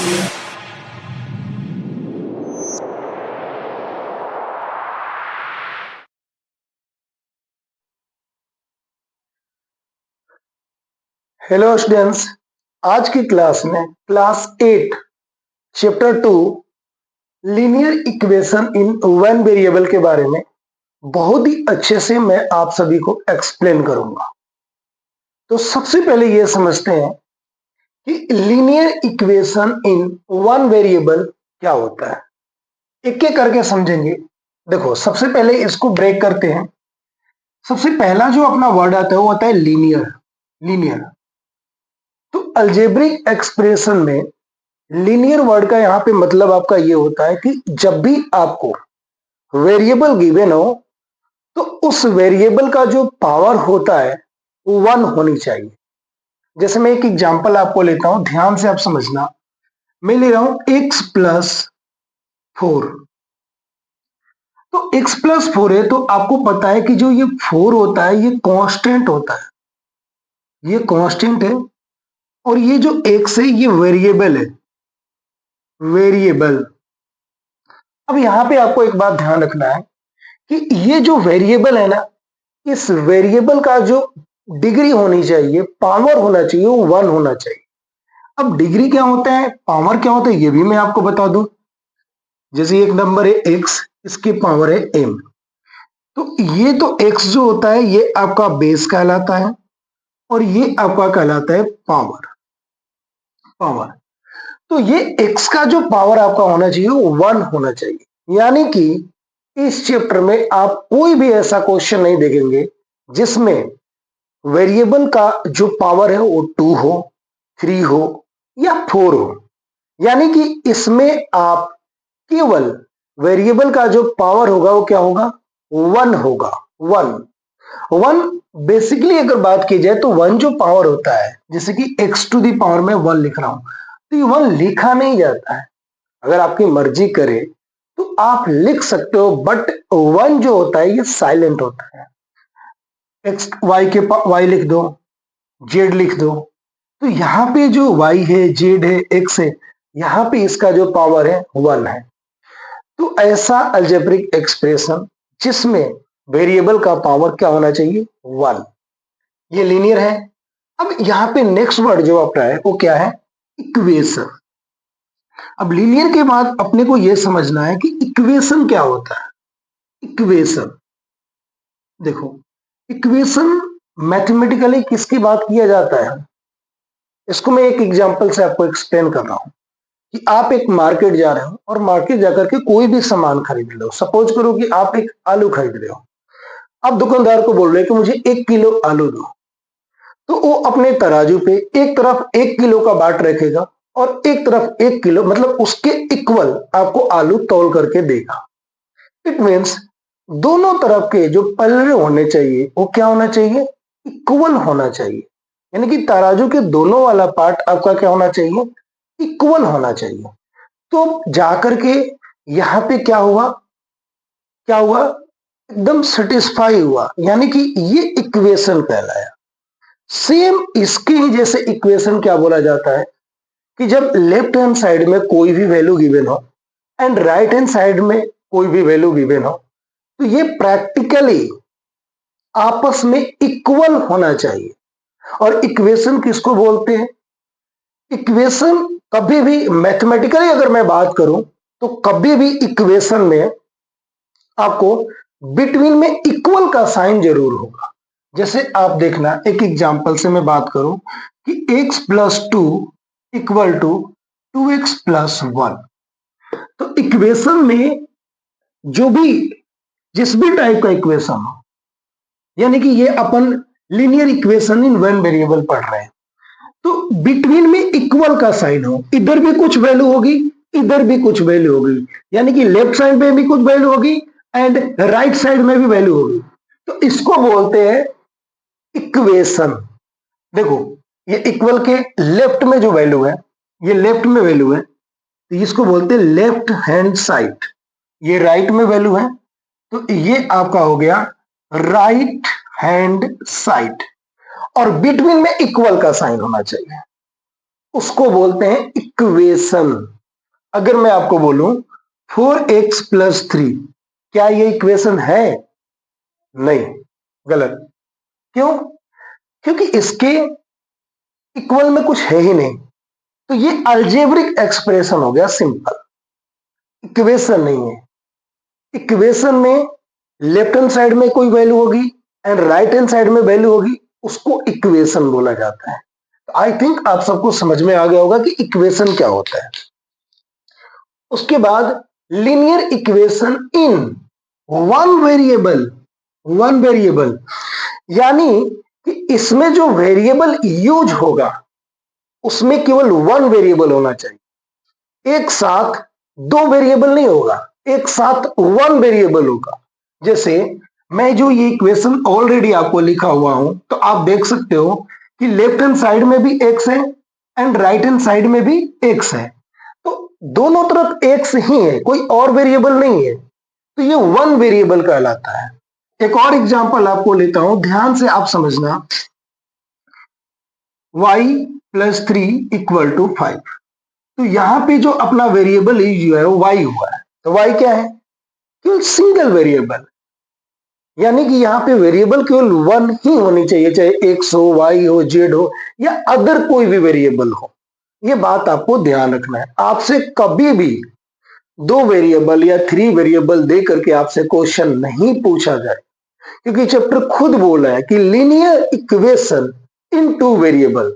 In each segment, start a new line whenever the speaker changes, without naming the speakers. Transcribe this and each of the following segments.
Hello students, आज की class में class 8 chapter 2 linear equation in one variable के बारे में बहुत ही अच्छे से मैं आप सभी को एक्सप्लेन करूंगा। तो सबसे पहले ये समझते हैं कि linear equation in one variable क्या होता है। एक एक करके समझेंगे। देखो, सबसे पहले इसको ब्रेक करते हैं। सबसे पहला जो अपना वर्ड आता है वो आता है लीनियर। लीनियर तो अलजेब्रिक एक्सप्रेशन में लीनियर वर्ड का यहाँ पे मतलब आपका ये होता है कि जब भी आपको वेरिएबल गिवन हो तो उस वेरिएबल का जो पावर होता है वो 1 होनी चाहिए। जैसे मैं एक एग्जांपल आपको लेता हूं, ध्यान से आप समझना। मैं ले रहा हूं x+4। तो x+4 है तो आपको पता है कि जो ये 4 होता है ये कांस्टेंट होता है, ये कांस्टेंट है। और ये जो x है ये वेरिएबल है, वेरिएबल। अब यहां पे आपको एक बात ध्यान रखना है कि ये जो वेरिएबल है ना, इस वेरिएबल का जो डिग्री होनी चाहिए, पावर होना चाहिए, वो 1 होना चाहिए। अब डिग्री क्या होता है, पावर क्या होता है, ये भी मैं आपको बता दूं। जैसे एक नंबर है x, इसकी पावर है m। तो ये तो x जो होता है ये आपका बेस कहलाता है और ये आपका कहलाता है पावर। पावर तो ये x का जो पावर आपका होना चाहिए वो 1 होना चाहिए। यानी कि इस चैप्टर में आप कोई भी ऐसा क्वेश्चन नहीं देखेंगे जिसमें वेरिएबल का जो पावर है वो 2 हो, 3 हो या 4 हो। यानी कि इसमें आप केवल वेरिएबल का जो पावर होगा वो क्या होगा, 1 होगा। 1 1 बेसिकली अगर बात की जाए तो 1 जो पावर होता है, जैसे कि x⁻⁴ में 1 लिख रहा हूं, तो ये 1 लिखा नहीं जाता है। अगर आपकी मर्जी करे तो आप लिख सकते हो, बट 1 जो होता है ये साइलेंट होता है। एक्स वाई के वाई लिख दो, जेड लिख दो। तो यहाँ पे जो y है, z है, x है, यहाँ पे इसका जो पावर है 1 है। तो ऐसा अलजेब्रिक एक्सप्रेशन जिसमें वेरिएबल का पावर क्या होना चाहिए, 1, ये लीनियर है। अब यहाँ पे नेक्स्ट वर्ड जो अपना है वो क्या है, इक्वेशन। अब लीनियर के बाद अपने को यह समझना है कि इक्वेशन क्या होता है। इक्वेशन देखो, इक्वेशन मैथमेटिकली किसकी बात किया जाता है, इसको मैं एक एग्जांपल से आपको एक्सप्लेन कर रहा हूं कि आप एक मार्केट जा रहे हो और मार्केट जाकर के कोई भी सामान खरीद लो। सपोज करो कि आप एक आलू खरीद रहे हो। आप दुकानदार को बोल रहे हो कि मुझे 1 किलो आलू दो। तो वो अपने तराजू पे एक तरफ 1 किलो का बाट रखेगा और एक तरफ 1 किलो, मतलब उसके इक्वल आपको आलू तौल करके देगा। इट मीन्स दोनों तरफ के जो पल्ले होने चाहिए वो क्या होना चाहिए, इक्वल होना चाहिए। यानी कि तराजू के दोनों वाला पार्ट आपका क्या होना चाहिए, इक्वल होना चाहिए। तो जाकर के यहाँ पे क्या हुआ, क्या हुआ, एकदम सेटिस्फाई हुआ, यानी कि ये इक्वेशन कहलाया। सेम इसके ही जैसे इक्वेशन क्या बोला जाता है कि जब लेफ्ट हैंड साइड में कोई भी वैल्यू गिवन हो एंड राइट हैंड साइड में कोई भी वैल्यू गिवन हो, तो ये प्रैक्टिकली आपस में इक्वल होना चाहिए। और इक्वेशन किसको बोलते हैं, इक्वेशन कभी भी मैथमेटिकली अगर मैं बात करूं तो कभी भी इक्वेशन में आपको बिटवीन में इक्वल का साइन जरूर होगा। जैसे आप देखना, एक एग्जांपल से मैं बात करूं कि x+2 इक्वल टू 2x+1। तो इक्वेशन में जो भी जिस भी टाइप का इक्वेशन हो, यानी कि ये अपन linear equation in one variable पढ़ रहे हैं, तो बिटवीन में इक्वल का साइन हो, इधर भी कुछ वैल्यू होगी, इधर भी कुछ वैल्यू होगी, यानी कि लेफ्ट साइड में भी कुछ वैल्यू होगी एंड राइट साइड में भी वैल्यू होगी। तो इसको बोलते हैं इक्वेशन। देखो, ये इक्वल के लेफ्ट में जो वैल्यू है, ये लेफ्ट में वैल्यू है, तो इसको बोलते हैं लेफ्ट हैंड साइड। ये राइट में वैल्यू है, तो ये आपका हो गया राइट हैंड साइड। और बिटवीन में इक्वल का साइन होना चाहिए। उसको बोलते हैं इक्वेशन। अगर मैं आपको बोलूं 4x+3, क्या ये इक्वेशन है? नहीं, गलत। क्यों? क्योंकि इसके इक्वल में कुछ है ही नहीं। तो ये अलजेब्रिक एक्सप्रेशन हो गया, सिंपल, इक्वेशन नहीं है। इक्वेशन में लेफ्ट हैंड साइड में कोई वैल्यू होगी एंड राइट हैंड साइड में वैल्यू होगी, उसको इक्वेशन बोला जाता है। आई थिंक आप सबको समझ में आ गया होगा कि इक्वेशन क्या होता है। उसके बाद linear equation in one variable. One variable यानी कि इसमें जो वेरिएबल यूज होगा उसमें केवल वन वेरिएबल होना चाहिए। एक साथ दो वेरिएबल नहीं होगा, एक साथ वन वेरिएबल होगा। जैसे मैं जो ये इक्वेशन ऑलरेडी आपको लिखा हुआ हूं, तो आप देख सकते हो कि लेफ्ट हैंड साइड में भी एक्स है एंड राइट हैंड साइड में भी एक्स है। तो दोनों तरफ एक्स ही है, कोई और वेरिएबल नहीं है, तो ये वन वेरिएबल कहलाता है। एक और एग्जांपल आपको लेता हूं, ध्यान से आप समझना। y+3 = 5, तो यहां पे जो अपना वेरिएबल यूज हुआ है वो y हुआ है। तो y क्या है? केवल सिंगल वेरिएबल, यानी कि यहाँ पे वेरिएबल केवल वन ही होनी चाहिए, चाहे एक्स हो, वाई हो, जेड हो या अदर कोई भी वेरिएबल हो। ये बात आपको ध्यान रखना है। आपसे कभी भी दो वेरिएबल या थ्री वेरिएबल दे करके आपसे क्वेश्चन नहीं पूछा जाए, क्योंकि चैप्टर खुद बोला है कि लीनियर इक्वेशन इन टू वेरिएबल।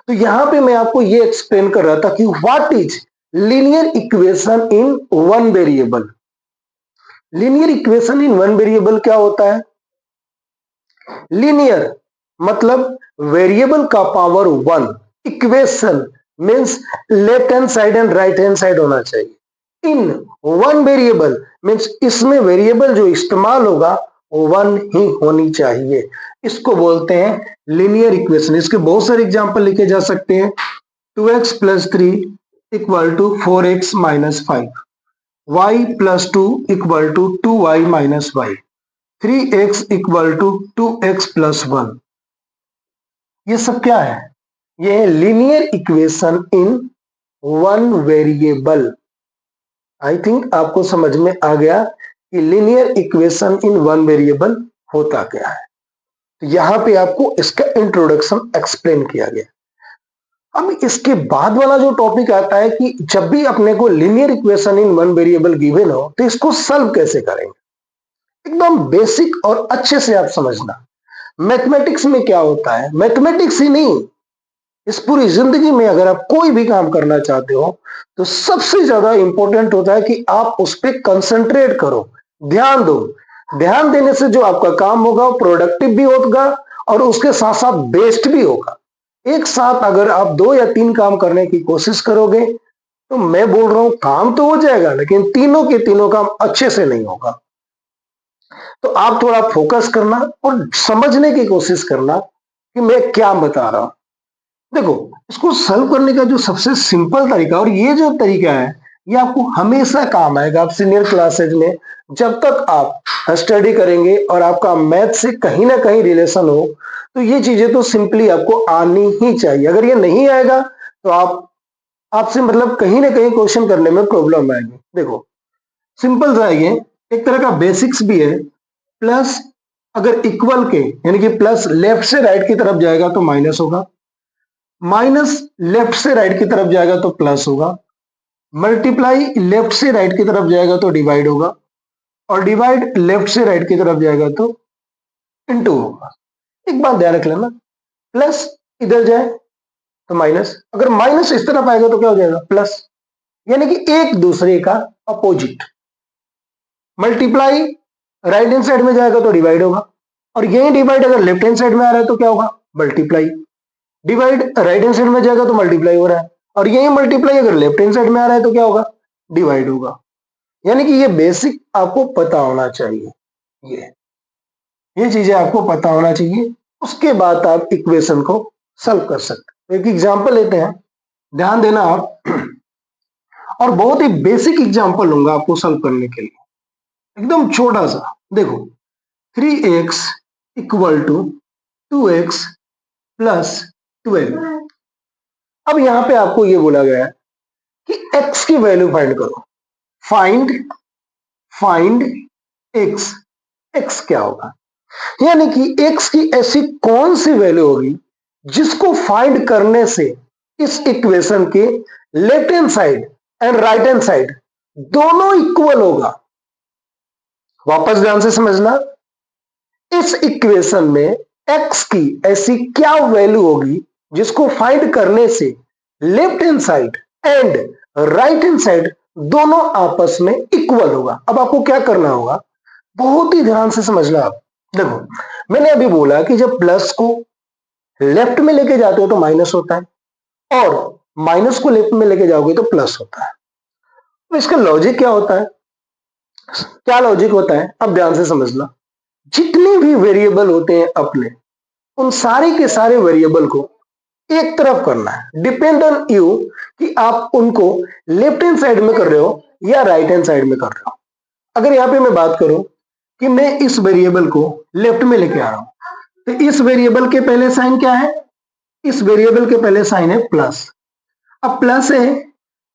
तो यहां पे मैं आपको ये एक्सप्लेन कर रहा था कि what is linear equation in one variable. Linear equation in one variable क्या होता है? लीनियर मतलब वेरिएबल का power one, equation means left hand side and right hand side होना चाहिए। इन वन वेरिएबल मींस इसमें वेरिएबल जो इस्तेमाल होगा वो वन ही होनी चाहिए। इसको बोलते हैं लीनियर इक्वेशन। इसके बहुत सारे एग्जांपल लिखे जा सकते हैं। 2x+3 = 4x-5, y+2 = 2y-y, 3x = 2x+1। ये सब क्या है? ये है linear equation in one variable. I think आपको समझ में आ गया कि linear equation in one variable होता क्या है। तो यहां पे आपको इसका इंट्रोडक्शन एक्सप्लेन किया गया। अब इसके बाद वाला जो टॉपिक आता है कि जब भी अपने को linear equation in one variable given हो तो इसको सॉल्व कैसे करेंगे। एकदम बेसिक और अच्छे से आप समझना। मैथमेटिक्स में क्या होता है, मैथमेटिक्स ही नहीं, इस पूरी जिंदगी में अगर आप कोई भी काम करना चाहते हो तो सबसे ज्यादा इंपॉर्टेंट होता है कि आप उस पर कंसंट्रेट करो, ध्यान दो। ध्यान देने से जो आपका काम होगा वो प्रोडक्टिव भी होगा और उसके साथ साथ बेस्ट भी होगा। एक साथ अगर आप दो या तीन काम करने की कोशिश करोगे तो मैं बोल रहा हूं काम तो हो जाएगा, लेकिन तीनों के तीनों काम अच्छे से नहीं होगा। तो आप थोड़ा फोकस करना और समझने की कोशिश करना कि मैं क्या बता रहा हूं। देखो, इसको सॉल्व करने का जो सबसे सिंपल तरीका, और ये जो तरीका है ये आपको हमेशा काम आएगा। आप सीनियर क्लासेज में जब तक आप स्टडी करेंगे और आपका मैथ से कहीं ना कहीं रिलेशन हो तो ये चीजें तो सिंपली आपको आनी ही चाहिए। अगर ये नहीं आएगा तो आपसे मतलब कहीं ना कहीं क्वेश्चन करने में प्रॉब्लम आएगी। देखो, सिंपल सा है ये, एक तरह का बेसिक्स भी है। प्लस अगर इक्वल के यानी कि प्लस लेफ्ट से राइट की तरफ जाएगा तो माइनस होगा, माइनस लेफ्ट से राइट की तरफ जाएगा तो प्लस होगा, मल्टीप्लाई लेफ्ट से राइट की तरफ जाएगा तो डिवाइड होगा, और डिवाइड लेफ्ट से राइट की तरफ जाएगा तो इनटू होगा। एक बात ध्यान रख लेना, प्लस इधर जाए तो माइनस, अगर माइनस इस तरफ आएगा तो क्या हो जाएगा? प्लस, यानी कि एक दूसरे का opposite. Multiply right hand side में जाएगा तो डिवाइड होगा, और यही डिवाइड अगर लेफ्ट हैंड साइड में आ रहा है तो क्या होगा? Multiply. Divide right hand side में जाएगा तो मल्टीप्लाई हो रहा है, और यही मल्टीप्लाई अगर लेफ्ट हैंड साइड में आ रहा है तो क्या होगा? डिवाइड होगा। यानी कि ये बेसिक आपको पता होना चाहिए। ये चीजें आपको पता होना चाहिए, उसके बाद आप इक्वेशन को सॉल्व कर सकते हैं। एक एग्जांपल लेते हैं, ध्यान देना आप, और बहुत ही बेसिक एग्जांपल लूंगा आपको सॉल्व करने के लिए, एकदम छोटा सा। देखो, 3x = 2x + 12। अब यहां पे आपको ये बोला गया है कि x की वैल्यू फाइंड करो। Find find x। x क्या होगा? यानी कि x की ऐसी कौन सी वैल्यू होगी जिसको फाइंड करने से इस इक्वेशन के left hand side and right hand side दोनों इक्वल होगा। वापस ध्यान से समझना, इस इक्वेशन में x की ऐसी क्या वैल्यू होगी जिसको फाइंड करने से left hand side and right hand side दोनों आपस में इक्वल होगा। अब आपको क्या करना होगा, बहुत ही ध्यान से समझना। आप देखो, मैंने अभी बोला कि जब प्लस को लेफ्ट में लेके जाते हो तो माइनस होता है और माइनस को लेफ्ट में लेके जाओगे तो प्लस होता है। तो इसका लॉजिक क्या होता है? क्या लॉजिक होता है, अब ध्यान से समझना। जितने भी वेरिएबल होते हैं अपने, उन सारे के सारे वेरिएबल को एक तरफ करना है। डिपेंड ऑन यू कि आप उनको लेफ्ट हैंड साइड में कर रहे हो या राइट हैंड साइड में कर रहे हो। अगर यहां पे मैं बात करूं कि मैं इस वेरिएबल को लेफ्ट में लेके आ रहा हूं, तो इस वेरिएबल के पहले साइन क्या है? इस वेरिएबल के पहले साइन है प्लस। अब प्लस है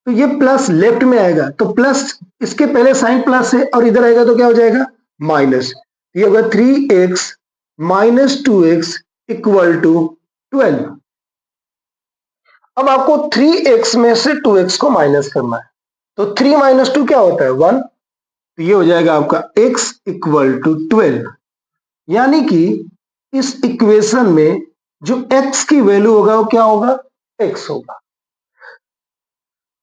तो ये प्लस लेफ्ट में आएगा, तो प्लस इसके पहले साइन प्लस है और इधर आएगा तो क्या हो जाएगा? माइनस। ये होगा 3x minus 2x equal to 12। अब आपको 3x में से 2x को माइनस करना है, तो 3 माइनस 2 क्या होता है? 1। तो ये हो जाएगा आपका x इक्वल टू 12। यानी कि इस इक्वेशन में जो x की वैल्यू होगा वो क्या होगा? x होगा।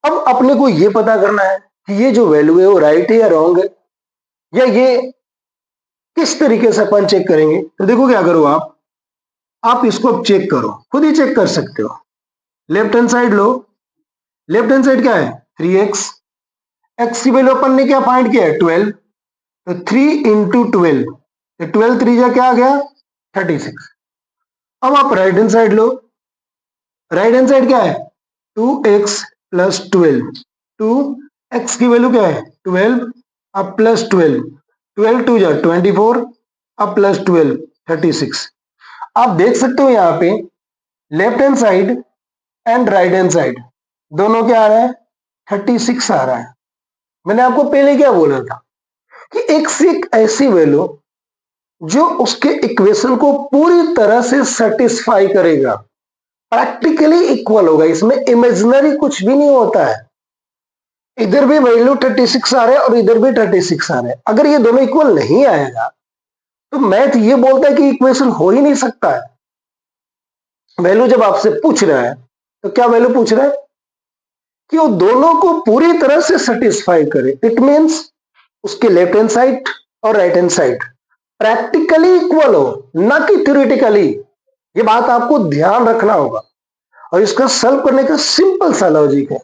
अब अपने को ये पता करना है कि ये जो वैल्यू है वो राइट है या रॉन्ग है, या ये किस तरीके से अपन चेक करेंगे। तो देखो क्या करो, आप इसको अब चेक करो, खुद ही चेक कर सकते हो। लेफ्ट हैंड साइड लो। लेफ्ट हैंड साइड क्या है? 3x। x की वैल्यू अपन ने क्या फाइंड किया है? 12। तो 3 इंटू 12, 12 3 जा क्या आ गया? 36। अब आप राइट हैंड साइड लो। राइट हैंड साइड क्या है? 2x plus 12। 2x की वैल्यू क्या है? 12। अब प्लस 12, 12 2 जा 24, अब प्लस 12 36। आप देख सकते हो यहां पे left hand side and right hand side दोनों क्या आ रहा है? 36 आ रहा है। मैंने आपको पहले क्या बोला था कि एक से एक ऐसी वैल्यू जो उसके इक्वेशन को पूरी तरह से सेटिस्फाई करेगा, प्रैक्टिकली इक्वल होगा। इसमें इमेजिनरी कुछ भी नहीं होता है। इधर भी वैल्यू 36 आ रहा है और इधर भी 36 आ रहा है। अगर ये दोनों इक्वल नहीं आएगा तो मैथ ये बोलता है कि इक्वेशन हो ही नहीं सकता है। वैल्यू जब आपसे पूछ रहा है तो क्या वैल्यू पूछ रहा है? कि वो दोनों को पूरी तरह से सेटिस्फाई करे। इट मीन्स उसके लेफ्ट हैंड साइड और right hand side practically equal हो, ना कि थ्योरेटिकली। ये बात आपको ध्यान रखना होगा। और इसका सॉल्व करने का सिंपल सा लॉजिक है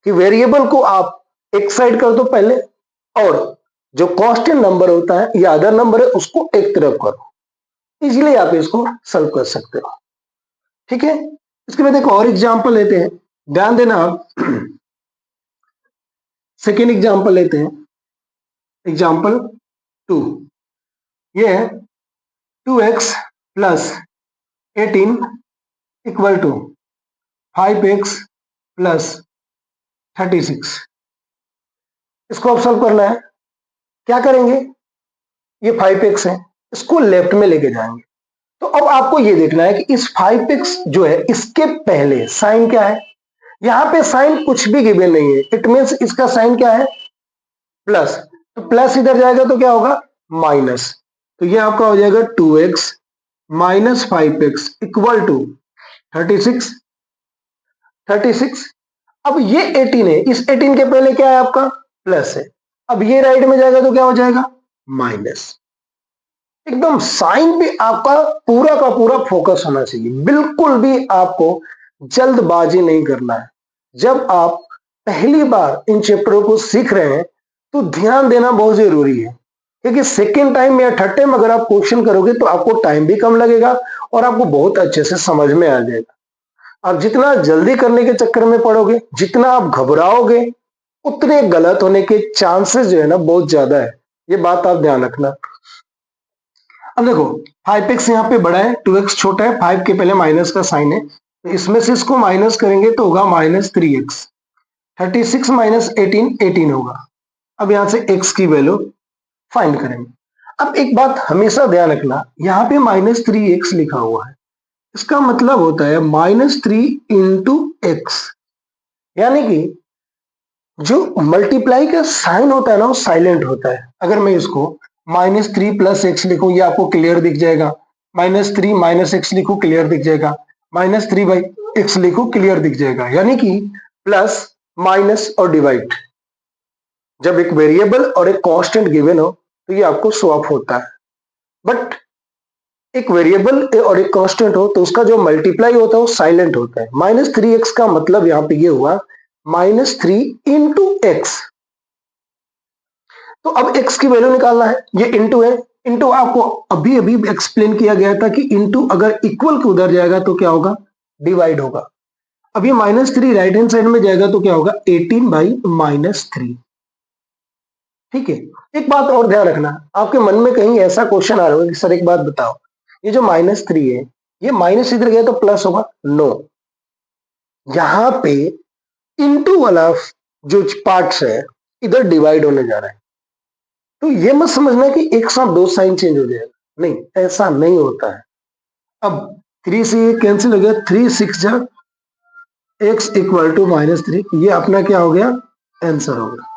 कि वेरिएबल को आप एक साइड कर दो पहले, और जो कांस्टेंट नंबर होता है या अदर नंबर है उसको एक तरफ करो। इजीली आप इसको सॉल्व कर सकते हो। ठीक है, इसके बाद एक और एग्जांपल लेते हैं, ध्यान देना आप। सेकेंड एग्जांपल लेते हैं, एग्जांपल 2। ये है 2x plus 18 equal to 5x plus 36। इसको अब सॉल्व करना है। क्या करेंगे? ये 5x है, इसको लेफ्ट में लेके जाएंगे। तो अब आपको ये देखना है कि इस 5x जो है इसके पहले साइन क्या है। यहां पे साइन कुछ भी गिवन नहीं है, इट मीन्स इसका साइन क्या है? प्लस। तो प्लस इधर जाएगा तो क्या होगा? माइनस। तो ये आपका हो जाएगा 2x minus 5x equal to 36। 36। अब ये 18 है, इस 18 के पहले क्या है आपका? प्लस है। अब ये राइट में जाएगा तो क्या हो जाएगा? माइनस। एकदम साइन पे आपका पूरा का पूरा फोकस होना चाहिए। बिल्कुल भी आपको जल्दबाजी नहीं करना है। जब आप पहली बार इन चैप्टरों को सीख रहे हैं तो ध्यान देना बहुत जरूरी है, क्योंकि सेकेंड टाइम या थर्ड टाइम अगर आप क्वेश्चन करोगे तो आपको टाइम भी कम लगेगा और आपको बहुत अच्छे से समझ में आ जाएगा। आप जितना जल्दी करने के चक्कर में पड़ोगे, जितना आप घबराओगे, उतने गलत होने के चांसेस जो है ना बहुत ज्यादा है। ये बात आप ध्यान रखना। अब देखो 5x यहाँ पे बड़ा है, 2x छोटा है, 5 के पहले माइनस का साइन है। तो इसमें से इसको माइनस करेंगे तो होगा -3x। 36 माइनस 18 18 होगा। अब यहां से x की वैल्यू फाइंड करेंगे। अब एक बात हमेशा ध्यान रखना, यहाँ पे -3x लिखा हुआ है, इसका मतलब होता है -3 इंटू एक्स, यानी कि जो मल्टीप्लाई का साइन होता है ना वो साइलेंट होता है। अगर मैं इसको -3 प्लस एक्स लिखूं, ये आपको क्लियर दिख जाएगा। -3 माइनस एक्स लिखूं, क्लियर दिख जाएगा। -3 बाई एक्स लिखूं, क्लियर दिख जाएगा। यानी कि प्लस माइनस और डिवाइड, जब एक वेरिएबल और एक कांस्टेंट गिवन हो तो ये आपको शो ऑफ होता है। बट एक वेरिएबल और एक कांस्टेंट हो तो उसका जो मल्टीप्लाई होता है वो साइलेंट होता है। -3x का मतलब यहां पे ये हुआ -3 इंटू एक्स। तो अब x की वैल्यू निकालना है, ये इंटू है। इंटू आपको अभी अभी एक्सप्लेन किया गया था कि इंटू अगर इक्वल के उधर जाएगा तो क्या होगा, डिवाइड होगा। अब ये -3 राइट हैंड साइड में जाएगा तो क्या होगा, 18 बाई -3। ठीक है। एक बात और ध्यान रखना, आपके मन में कहीं ऐसा क्वेश्चन आ रहा होगा कि सर एक बात बताओ, ये जो -3 है, ये माइनस इधर गया तो प्लस होगा। नो, यहां पे इंटू वाला जो पार्ट्स है इधर डिवाइड होने जा रहा है। तो ये मत समझना कि एक साथ दो साइन चेंज हो जाएगा, नहीं, ऐसा नहीं होता है। अब 3 से ये कैंसिल हो गया, 3 6 जा x इक्वल टू -3, ये अपना क्या हो गया, आंसर हो गया।